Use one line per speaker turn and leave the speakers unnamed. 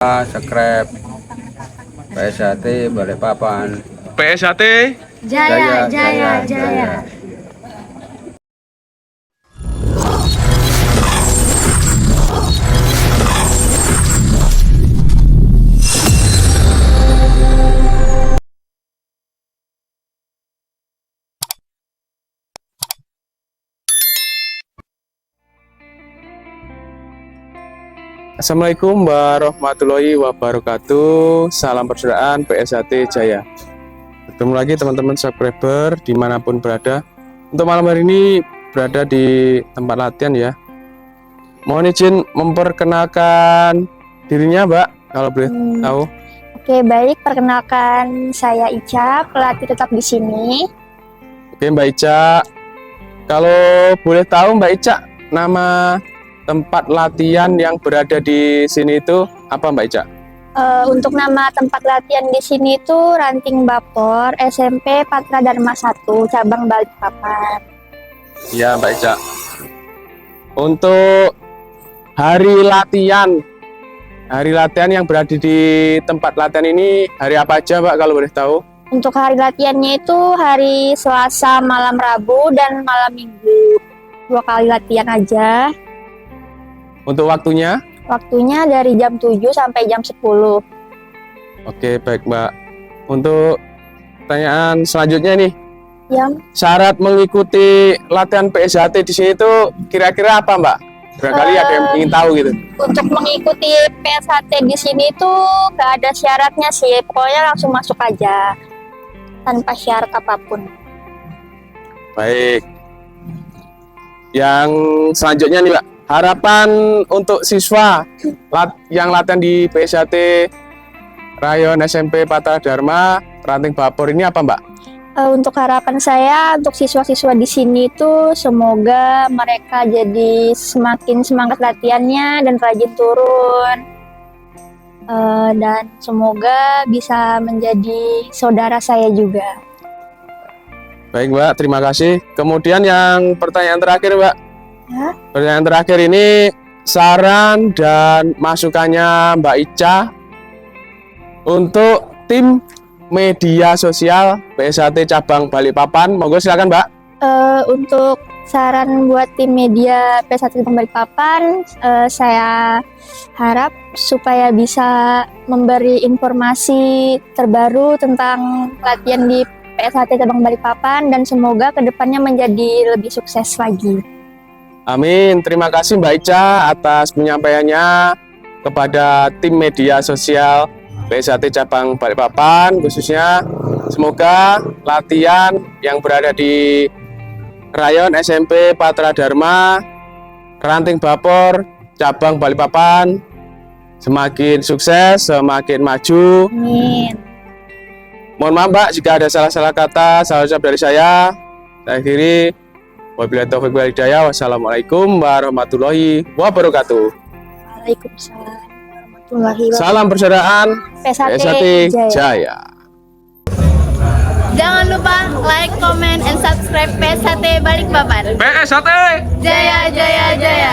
subscribe PSAT Balikpapan.
PSAT
Jaya, jaya, jaya.
Assalamualaikum warahmatullahi wabarakatuh. Salam persaudaraan PSAT Jaya. Bertemu lagi teman-teman subscriber dimanapun berada. Untuk malam hari ini berada di tempat latihan ya. Mohon izin memperkenalkan dirinya Mbak, kalau boleh tahu.
Oke, baik. Perkenalkan, saya Ica, pelatih tetap di sini.
Oke Mbak Ica, kalau boleh tahu Mbak Ica, nama tempat latihan yang berada di sini itu apa Mbak Ica?
Untuk nama tempat latihan di sini itu Ranting Bapor SMP Patra Dharma 1 cabang Balikpapan.
Iya Mbak Ica. Untuk hari latihan yang berada di tempat latihan ini hari apa aja Mbak kalau boleh tahu?
Untuk hari latihannya itu hari Selasa, malam Rabu, dan malam Minggu. 2 kali latihan aja.
Untuk waktunya?
Waktunya dari jam 7 sampai jam 10.
Oke, baik Mbak. Untuk pertanyaan selanjutnya nih.
Yang
Syarat mengikuti latihan PSAT di sini itu kira-kira apa Mbak? Barangkali ada yang ingin tahu gitu.
untuk mengikuti PSAT di sini tuh gak ada syaratnya sih. Pokoknya langsung masuk aja. Tanpa syarat apapun.
Baik. Yang selanjutnya nih Mbak. Harapan untuk siswa yang latihan di PSAT Rayon SMP Patra Dharma Ranting Bapor ini apa Mbak?
Untuk harapan saya untuk siswa-siswa di sini tuh semoga mereka jadi semakin semangat latihannya dan rajin turun. Dan semoga bisa menjadi saudara saya juga.
Baik Mbak, terima kasih. Kemudian yang pertanyaan terakhir Mbak.
Ya.
Pertanyaan terakhir ini saran dan masukannya Mbak Ica untuk tim media sosial PSAT cabang Balikpapan. Monggo silakan Mbak.
Untuk saran buat tim media PSAT cabang Balikpapan, saya harap supaya bisa memberi informasi terbaru tentang latihan di PSAT cabang Balikpapan dan semoga kedepannya menjadi lebih sukses lagi.
Amin. Terima kasih Mbak Ica atas penyampaiannya kepada tim media sosial PSAT cabang Balikpapan khususnya. Semoga latihan yang berada di Rayon SMP Patra Dharma Ranting Bapor cabang Balikpapan semakin sukses, semakin maju.
Amin.
Mohon maaf Mbak jika ada salah-salah kata, salah ucap dari saya. Saya akhiri. Wabillahi taufiq wal hidayah. Wassalamualaikum warahmatullahi wabarakatuh.
Waalaikumsalam warahmatullahi wabarakatuh.
Salam persaudaraan PSAT Jaya.
Jangan lupa like, comment, and subscribe PSAT Balikpapan.
PSAT
Jaya, jaya, jaya.